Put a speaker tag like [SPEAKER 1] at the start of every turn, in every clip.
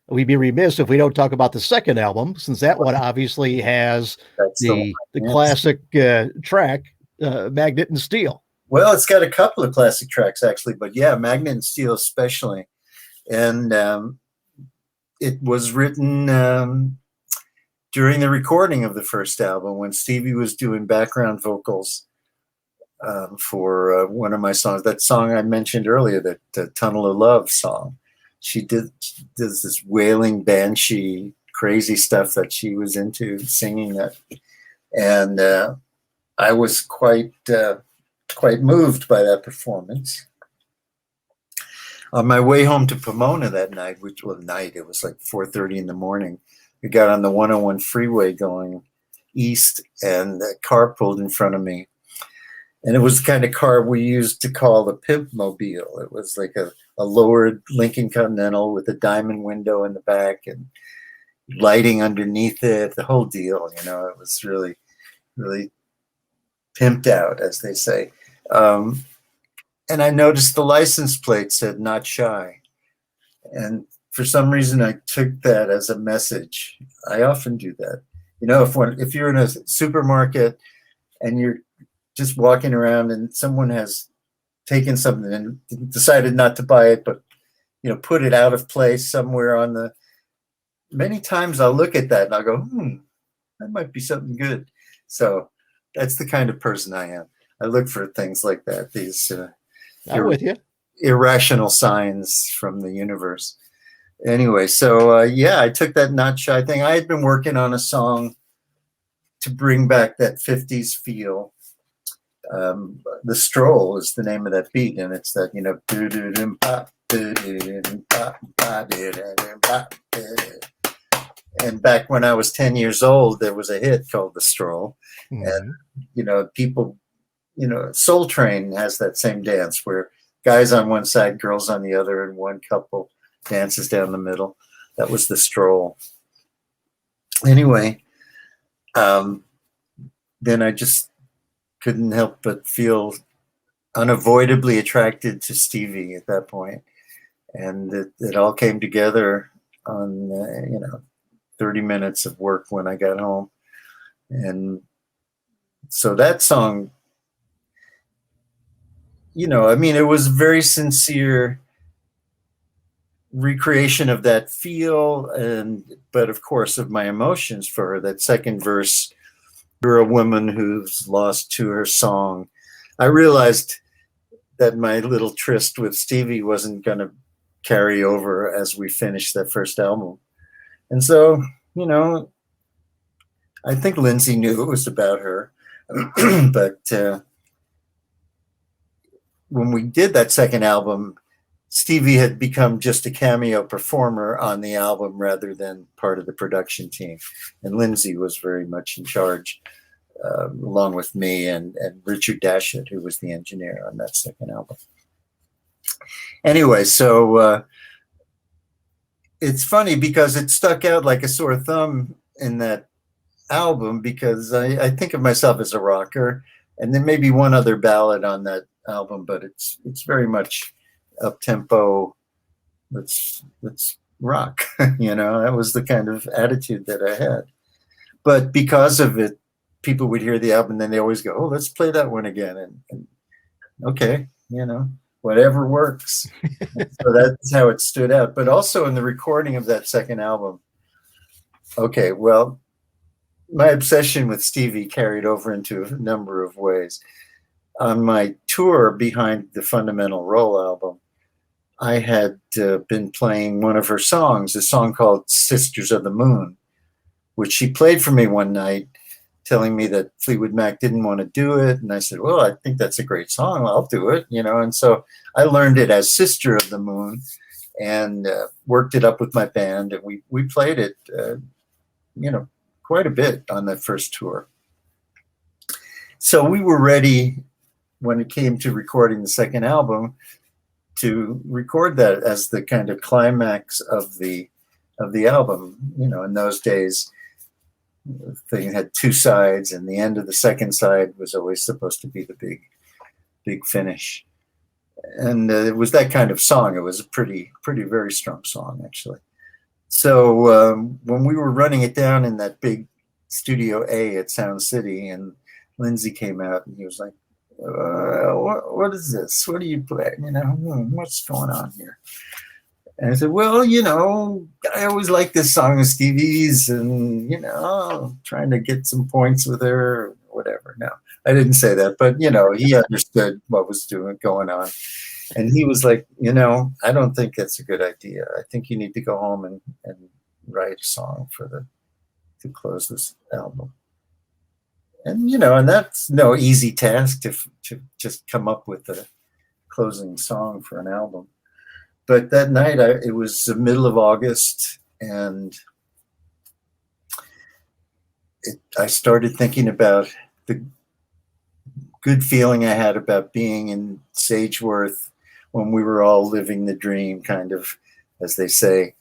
[SPEAKER 1] we'd be remiss if we don't talk about the second album, since that one obviously has
[SPEAKER 2] That's the one.
[SPEAKER 1] the
[SPEAKER 2] Yes.
[SPEAKER 1] classic track, Magnet and Steel.
[SPEAKER 2] Well, it's got a couple of classic tracks actually, but yeah, Magnet and Steel especially. And it was written during the recording of the first album when Stevie was doing background vocals for one of my songs. That song I mentioned earlier, that Tunnel of Love song. She does this wailing banshee crazy stuff that she was into singing that. And I was quite moved by that performance. On my way home to Pomona that night, it was like 4:30 in the morning, we got on the 101 freeway going east, and a car pulled in front of me. And it was the kind of car we used to call the pimp mobile. It was like a lowered Lincoln Continental with a diamond window in the back and lighting underneath it, the whole deal. You know, it was really, really pimped out, as they say. And I noticed the license plate said "Not Shy," and for some reason I took that as a message. I often do that. You know, if you're in a supermarket and you're just walking around and someone has taken something and decided not to buy it, but put it out of place somewhere on the. Many times I'll look at that and I'll go, that might be something good. So that's the kind of person I am. I look for things like that. These.
[SPEAKER 1] I'm with you.
[SPEAKER 2] Irrational signs from the universe. Anyway, so I took that "Not Shy" thing. I had been working on a song to bring back that 50s feel. The Stroll is the name of that beat, and it's that, and back when I was 10 years old, there was a hit called The Stroll. Mm-hmm. And, people, Soul Train has that same dance where guys on one side, girls on the other, and one couple dances down the middle. That was The Stroll. Anyway, then I just couldn't help but feel unavoidably attracted to Stevie at that point. And it all came together on, 30 minutes of work when I got home. And so that song, it was very sincere recreation of that feel, but of course of my emotions for her. That second verse, "You're a woman who's lost to her song." I realized that my little tryst with Stevie wasn't going to carry over as we finished that first album. And so, I think Lindsay knew it was about her. But when we did that second album, Stevie had become just a cameo performer on the album rather than part of the production team. And Lindsay was very much in charge, along with me and Richard Dashett, who was the engineer on that second album. Anyway, so it's funny because it stuck out like a sore thumb in that album, because I think of myself as a rocker, and there may be one other ballad on that album, but it's very much up tempo. Let's rock. That was the kind of attitude that I had. But because of it, people would hear the album and then they always go, "Oh, let's play that one again." And okay, whatever works. So that's how it stood out. But also in the recording of that second album, okay, well, my obsession with Stevie carried over into a number of ways. On my tour behind the Fundamental Role album, I had been playing one of her songs, a song called "Sisters of the Moon," which she played for me one night, telling me that Fleetwood Mac didn't want to do it. And I said, "Well, I think that's a great song. I'll do it." And so I learned it as "Sister of the Moon" and worked it up with my band. And we played it, quite a bit on that first tour. So we were ready when it came to recording the second album to record that as the kind of climax of the album. In those days, the thing had two sides, and the end of the second side was always supposed to be the big finish. And it was that kind of song. It was a pretty very strong song, actually. So when we were running it down in that big Studio A at Sound City, and Lindsay came out, and he was like, what is this? What are you playing? You know, what's going on here? And I said, well, you know, I always like this song of Stevie's, and, you know, trying to get some points with her, or whatever. No, I didn't say that, but, you know, he understood what was going on. And he was like, you know, I don't think that's a good idea. I think you need to go home and write a song to close this album. And, you know, and that's no easy task to just come up with a closing song for an album. But that night, it was the middle of August, and I started thinking about the good feeling I had about being in Sageworth when we were all living the dream, kind of, as they say,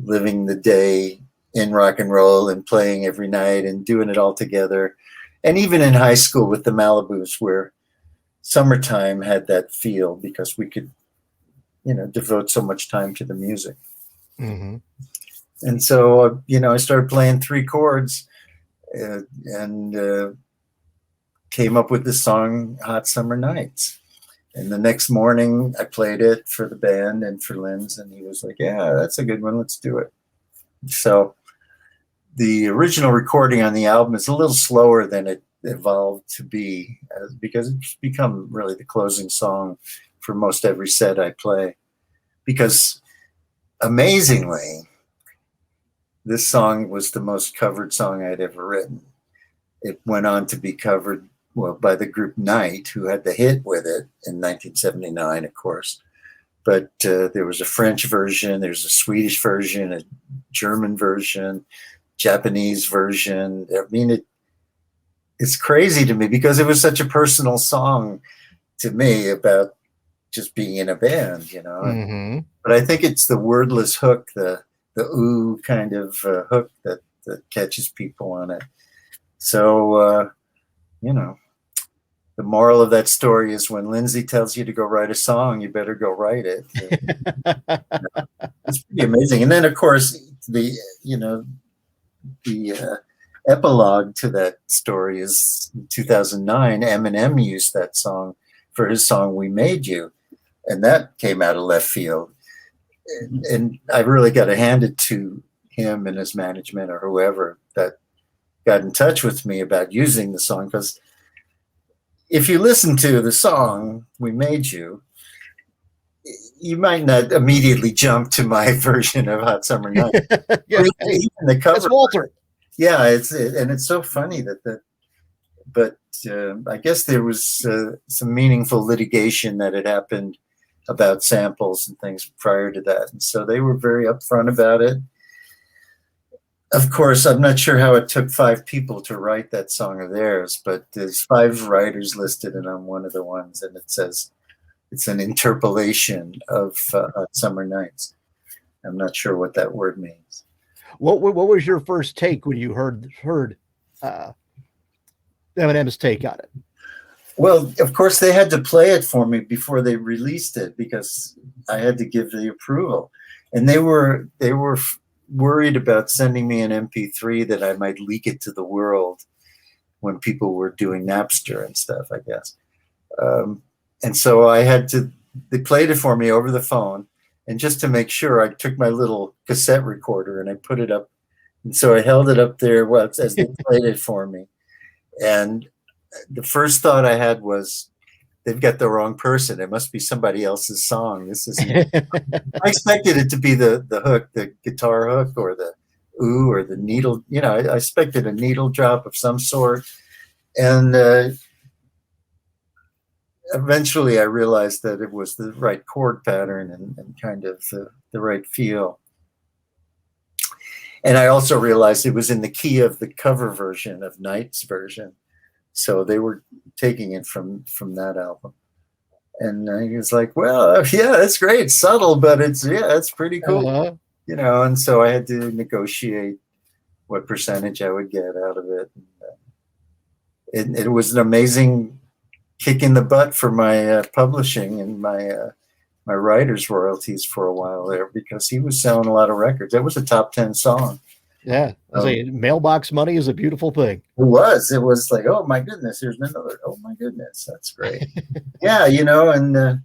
[SPEAKER 2] living the day in rock and roll and playing every night and doing it all together. And even in high school with the Malibus, where summertime had that feel because we could, you know, devote so much time to the music.
[SPEAKER 1] Mm-hmm.
[SPEAKER 2] And so, you know, I started playing 3 chords and came up with the song Hot Summer Nights. And the next morning I played it for the band and for Linz, and he was like, yeah, that's a good one. Let's do it. So the original recording on the album is a little slower than it evolved to be because it's become really the closing song for most every set I play. Because amazingly, this song was the most covered song I'd ever written. It went on to be covered, well, by the group Night, who had the hit with it in 1979, of course. But there was a French version, there's a Swedish version, a German version, Japanese version. I mean, it's crazy to me because it was such a personal song to me about just being in a band, you know.
[SPEAKER 1] Mm-hmm.
[SPEAKER 2] But I think it's the wordless hook, the ooh kind of hook that catches people on it. So, you know, the moral of that story is when Lindsay tells you to go write a song, you better go write it. It's pretty amazing. And then, of course, the epilogue to that story is in 2009, Eminem used that song for his song We Made You. And that came out of left field. And I really got to hand it to him and his management or whoever that got in touch with me about using the song. Because if you listen to the song We Made You, you might not immediately jump to my version of Hot Summer Night.
[SPEAKER 1] Yeah,
[SPEAKER 2] even the cover.
[SPEAKER 1] That's Walter.
[SPEAKER 2] Yeah, and it's so funny but I guess there was some meaningful litigation that had happened about samples and things prior to that. And so they were very upfront about it. Of course, I'm not sure how it took 5 people to write that song of theirs, but there's 5 writers listed, and I'm one of the ones, and it says it's an interpolation of Summer Nights. I'm not sure what that word means.
[SPEAKER 1] What was your first take when you heard Eminem's take on it?
[SPEAKER 2] Well, of course, they had to play it for me before they released it because I had to give the approval, and they were worried about sending me an MP3 that I might leak it to the world when people were doing Napster and stuff, I guess. And so they played it for me over the phone, and just to make sure, I took my little cassette recorder and I put it up, and so I held it up there as they played it for me, and the first thought I had was, they've got the wrong person. It must be somebody else's song. This isn't. I expected it to be the hook, the guitar hook, or the ooh, or the needle. You know, I expected a needle drop of some sort. And eventually I realized that it was the right chord pattern and kind of the right feel. And I also realized it was in the key of the cover version of Night's version. So they were taking it from that album. And he was like, well, yeah, that's great. It's subtle, but it's pretty cool.
[SPEAKER 1] Uh-huh.
[SPEAKER 2] You know, and so I had to negotiate what percentage I would get out of it. And it was an amazing kick in the butt for my publishing and my my writer's royalties for a while there because he was selling a lot of records. That was a top 10 song.
[SPEAKER 1] Yeah. I say mailbox money is a beautiful thing.
[SPEAKER 2] It was like, oh my goodness, here's another. Oh my goodness, that's great. Yeah, you know, and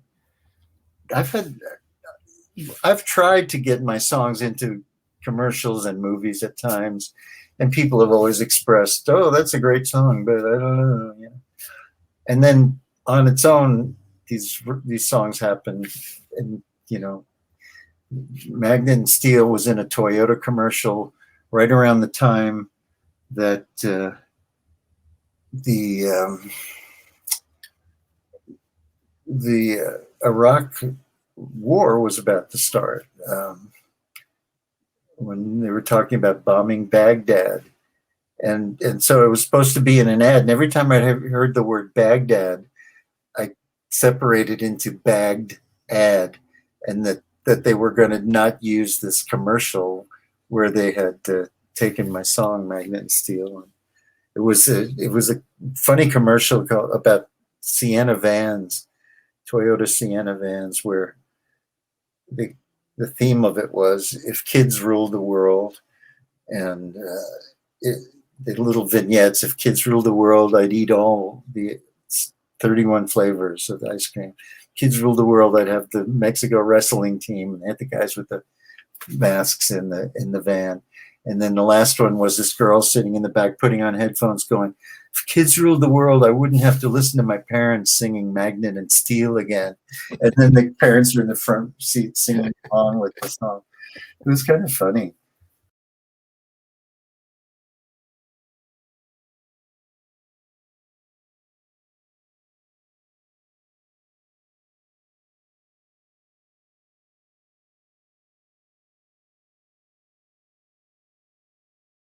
[SPEAKER 2] I've tried to get my songs into commercials and movies at times, and people have always expressed, oh, that's a great song, but I don't know, you know. And then on its own, these songs happen, and you know, Magnet and Steel was in a Toyota commercial right around the time that the Iraq war was about to start, when they were talking about bombing Baghdad. And so it was supposed to be in an ad. And every time I heard the word Baghdad, I separated into bagged ad, and that they were going to not use this commercial where they had taken my song Magnet and Steel. And it was a funny commercial about Sienna vans, Toyota Sienna vans, where the theme of it was if kids ruled the world, and the little vignettes, if kids ruled the world, I'd eat all the 31 flavors of ice cream. Kids ruled the world, I'd have the Mexico wrestling team, and they had the guys with the masks in the van. And then the last one was this girl sitting in the back putting on headphones going, if kids ruled the world, I wouldn't have to listen to my parents singing Magnet and Steel again. And then the parents are in the front seat singing along with the song. It was kind of funny.